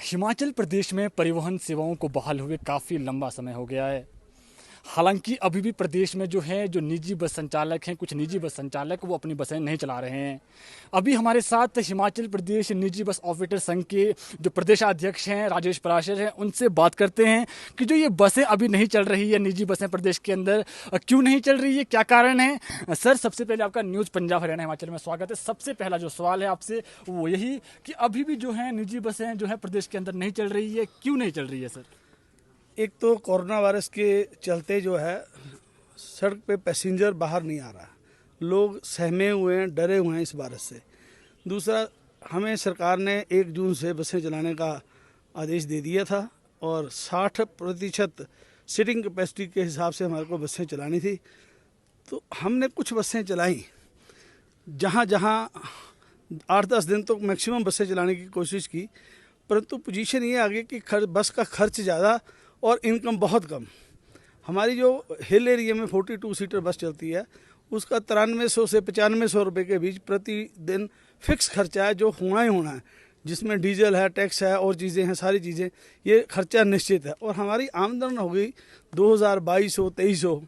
हिमाचल प्रदेश में परिवहन सेवाओं को बहाल हुए काफ़ी लंबा समय हो गया है। हालांकि अभी भी प्रदेश में जो निजी बस संचालक हैं, कुछ निजी बस संचालक वो अपनी बसें नहीं चला रहे हैं। अभी हमारे साथ हिमाचल प्रदेश निजी बस ऑपरेटर संघ के जो प्रदेशाध्यक्ष हैं राजेश पराशर हैं, उनसे बात करते हैं कि जो ये बसें अभी नहीं चल रही है, निजी बसें प्रदेश के अंदर क्यों नहीं चल रही है, क्या कारण है। सर, सबसे पहले आपका न्यूज़ पंजाब हरियाणा हिमाचल में स्वागत है। सबसे पहला जो सवाल है आपसे वो यही कि अभी भी जो है निजी बसें जो है प्रदेश के अंदर नहीं चल रही है, क्यों नहीं चल रही है सर? एक तो कोरोना वायरस के चलते जो है सड़क पे पैसेंजर बाहर नहीं आ रहा, लोग सहमे हुए हैं, डरे हुए हैं इस वायरस से। दूसरा, हमें सरकार ने 1 जून से बसें चलाने का आदेश दे दिया था और 60% सीटिंग कैपेसिटी के हिसाब से हमारे को बसें चलानी थी। तो हमने कुछ बसें चलाई, जहाँ जहाँ 8-10 दिन तो मैक्सिमम बसें चलाने की कोशिश की, परंतु पोजीशन ये आ गई कि बस का खर्च ज़्यादा और इनकम बहुत कम। हमारी जो हिल एरिया में 42 सीटर बस चलती है, उसका 9300 से 9500 रुपये के बीच प्रतिदिन फिक्स खर्चा है, जो होना ही होना है, जिसमें डीजल है, टैक्स है और चीज़ें हैं, सारी चीज़ें, ये खर्चा निश्चित है। और हमारी आमदन हो गई 2200-2300,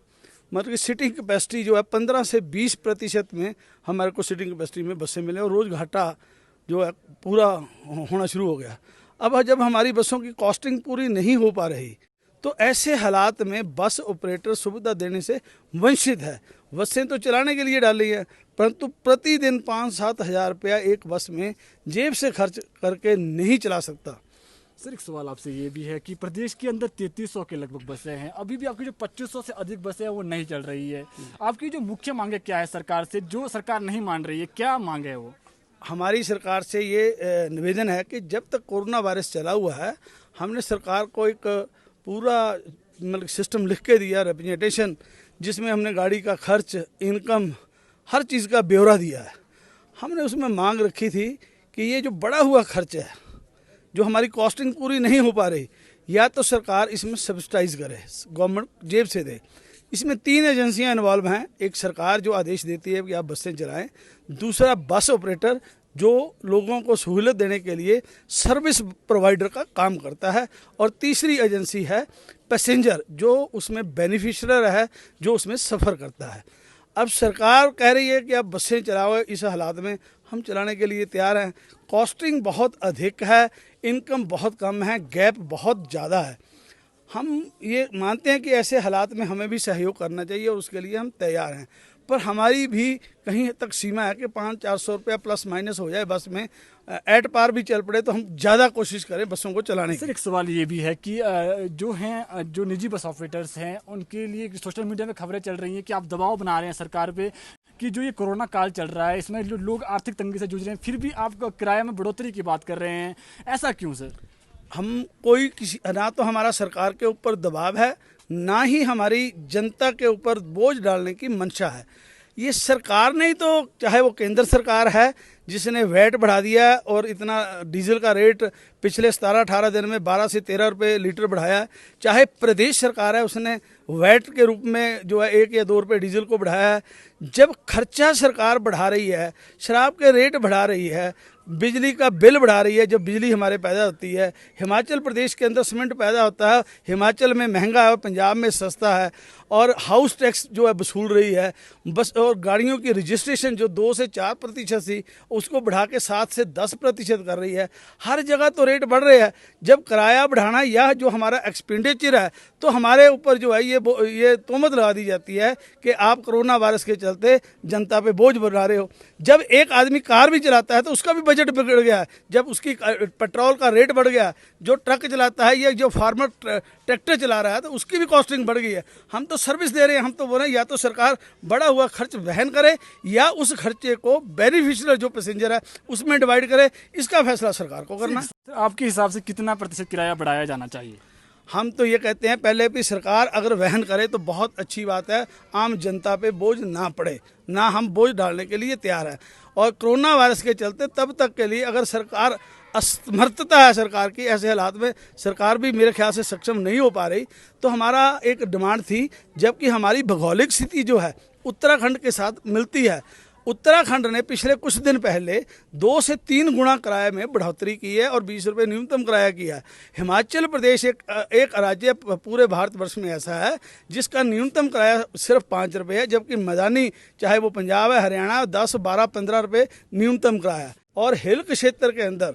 मतलब कि सीटिंग कैपेसिटी जो है 15 से 20% में हमारे को सीटिंग कैपेसिटी में बसें मिले और रोज़ घाटा जो है पूरा होना शुरू हो गया। अब जब हमारी बसों की कॉस्टिंग पूरी नहीं हो पा रही, तो ऐसे हालात में बस ऑपरेटर सुविधा देने से वंचित है। बसें तो चलाने के लिए डाली है, परंतु प्रतिदिन 5-7 हज़ार रुपया एक बस में जेब से खर्च करके नहीं चला सकता। सर, एक सवाल आपसे ये भी है कि प्रदेश के अंदर 3300 के लगभग बसें हैं, अभी भी आपकी जो 2500 से अधिक बसें हैं वो नहीं चल रही है। आपकी जो मुख्य मांगे क्या है सरकार से, जो सरकार नहीं मान रही है, क्या मांग है वो? हमारी सरकार से ये निवेदन है कि जब तक कोरोना वायरस चला हुआ है, हमने सरकार को एक पूरा मतलब सिस्टम लिख के दिया, रिप्रेजेंटेशन, जिसमें हमने गाड़ी का खर्च, इनकम, हर चीज़ का ब्यौरा दिया है। हमने उसमें मांग रखी थी कि ये जो बढ़ा हुआ खर्च है, जो हमारी कॉस्टिंग पूरी नहीं हो पा रही, या तो सरकार इसमें सब्सिडाइज करे, गवर्नमेंट जेब से दे। इसमें 3 एजेंसियां इन्वॉल्व हैं। एक सरकार जो आदेश देती है कि आप बसें चलाएं, दूसरा बस ऑपरेटर जो लोगों को सहूलत देने के लिए सर्विस प्रोवाइडर का काम करता है, और तीसरी एजेंसी है पैसेंजर, जो उसमें बेनिफिशियर है, जो उसमें सफ़र करता है। अब सरकार कह रही है कि आप बसें चलाओ, इस हालात में हम चलाने के लिए तैयार हैं। कॉस्टिंग बहुत अधिक है, इनकम बहुत कम है, गैप बहुत ज़्यादा है। हम ये मानते हैं कि ऐसे हालात में हमें भी सहयोग करना चाहिए और उसके लिए हम तैयार हैं, पर हमारी भी कहीं तक सीमा है कि 500-400 रुपया प्लस माइनस हो जाए बस में, एट पार भी चल पड़े तो हम ज़्यादा कोशिश करें बसों को चलाने की। सर, एक सवाल ये भी है कि जो निजी बस ऑपरेटर्स हैं उनके लिए सोशल मीडिया में खबरें चल रही हैं कि आप दबाव बना रहे हैं सरकार पे कि जो ये कोरोना काल चल रहा है, इसमें जो लोग आर्थिक तंगी से जूझ रहे हैं, फिर भी आप किराए में बढ़ोतरी की बात कर रहे हैं, ऐसा क्यों सर? हम कोई किसी, ना तो हमारा सरकार के ऊपर दबाव है, ना ही हमारी जनता के ऊपर बोझ डालने की मंशा है। ये सरकार ने ही तो, चाहे वो केंद्र सरकार है जिसने वैट बढ़ा दिया और इतना डीजल का रेट पिछले 17-18 दिन में 12 से 13 रुपये लीटर बढ़ाया, चाहे प्रदेश सरकार है उसने वैट के रूप में जो है 1 या 2 रुपये डीजल को बढ़ाया है। जब खर्चा सरकार बढ़ा रही है, शराब के रेट बढ़ा रही है, बिजली का बिल बढ़ा रही है, जब बिजली हमारे पैदा होती है, हिमाचल प्रदेश के अंदर सीमेंट पैदा होता है, हिमाचल में महंगा है और पंजाब में सस्ता है, और हाउस टैक्स जो है वसूल रही है, बस और गाड़ियों की रजिस्ट्रेशन जो 2 से 4% थी उसको बढ़ा के 7 से 10% कर रही है। हर जगह तो रेट बढ़ रहे हैं। जब किराया बढ़ाना या जो हमारा एक्सपेंडिचर है, तो हमारे ऊपर जो है ये तोहमत लगा दी जाती है कि आप कोरोना वायरस के चलते जनता पे बोझ बढ़ा रहे हो। जब एक आदमी कार भी चलाता है तो उसका भी बजट बिगड़ गया है। जब उसकी पेट्रोल का रेट बढ़ गया, जो ट्रक चलाता है या जो फार्मर ट्रैक्टर चला रहा है तो उसकी भी कॉस्टिंग बढ़ गई है। हम तो सर्विस दे रहे हैं, हम तो बोल रहे हैं या तो सरकार बढ़ा हुआ खर्च वहन करे या उस खर्चे को बेनिफिशियल जो पैसेंजर है उसमें डिवाइड करे। इसका फैसला सरकार को करना है। आपके हिसाब से कितना प्रतिशत किराया बढ़ाया जाना चाहिए? हम तो ये कहते हैं पहले भी सरकार अगर वहन करे तो बहुत अच्छी बात है, आम जनता पे बोझ ना पड़े, ना हम बोझ डालने के लिए तैयार हैं। और कोरोना वायरस के चलते तब तक के लिए अगर सरकार असमर्थता है सरकार की, ऐसे हालात में सरकार भी मेरे ख्याल से सक्षम नहीं हो पा रही, तो हमारा एक डिमांड थी, जबकि हमारी भौगोलिक स्थिति जो है उत्तराखंड के साथ मिलती है, उत्तराखंड ने पिछले कुछ दिन पहले 2 से 3 गुना किराए में बढ़ोतरी की है और 20 रुपये न्यूनतम किराया किया है। हिमाचल प्रदेश एक राज्य पूरे भारतवर्ष में ऐसा है जिसका न्यूनतम किराया सिर्फ 5 रुपये है, जबकि मैदानी चाहे वो पंजाब है, हरियाणा, 10, 12, 15 रुपये न्यूनतम किराया। और हिल क्षेत्र के अंदर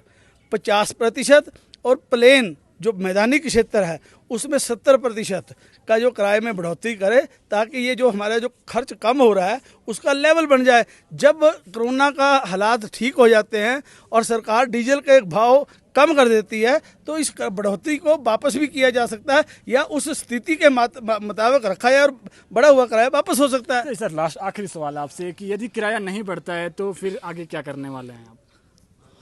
50% और प्लेन जो मैदानी क्षेत्र है उसमें 70% का जो किराए में बढ़ोतरी करे, ताकि ये जो हमारा जो खर्च कम हो रहा है उसका लेवल बन जाए। जब कोरोना का हालात ठीक हो जाते हैं और सरकार डीजल के भाव कम कर देती है तो इस बढ़ोतरी को वापस भी किया जा सकता है या उस स्थिति के मुताबिक रखा है और बढ़ा हुआ किराया वापस हो सकता है। सर लास्ट आखिरी सवाल आपसे कि यदि किराया नहीं बढ़ता है तो फिर आगे क्या करने वाले हैं आप?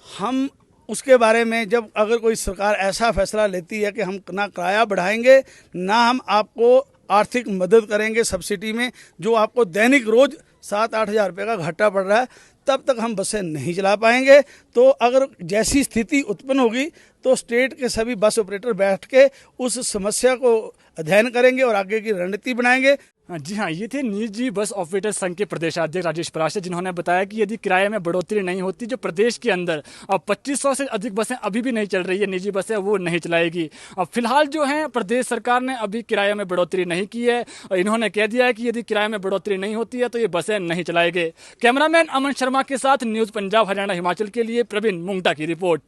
हम उसके बारे में जब अगर कोई सरकार ऐसा फैसला लेती है कि हम ना किराया बढ़ाएंगे ना हम आपको आर्थिक मदद करेंगे सब्सिडी में, जो आपको दैनिक रोज़ 7-8 हज़ार रुपये का घाटा पड़ रहा है, तब तक हम बसें नहीं चला पाएंगे। तो अगर जैसी स्थिति उत्पन्न होगी तो स्टेट के सभी बस ऑपरेटर बैठ के उस समस्या को अध्ययन करेंगे और आगे की रणनीति बनाएंगे। जी हाँ, ये थे निजी बस ऑपरेटर संघ के प्रदेशाध्यक्ष राजेश पराशर, जिन्होंने बताया कि यदि किराए में बढ़ोतरी नहीं होती, जो प्रदेश के अंदर अब 2500 से अधिक बसें अभी भी नहीं चल रही है, निजी बसें, वो नहीं चलाएगी। अब फिलहाल जो है प्रदेश सरकार ने अभी किराए में बढ़ोतरी नहीं की है और इन्होंने कह दिया है कि यदि किराए में बढ़ोतरी नहीं होती है तो ये बसें नहीं चलाएंगे। कैमरामैन अमन शर्मा के साथ न्यूज़ पंजाब हरियाणा हिमाचल के लिए प्रवीण मुंगटा की रिपोर्ट।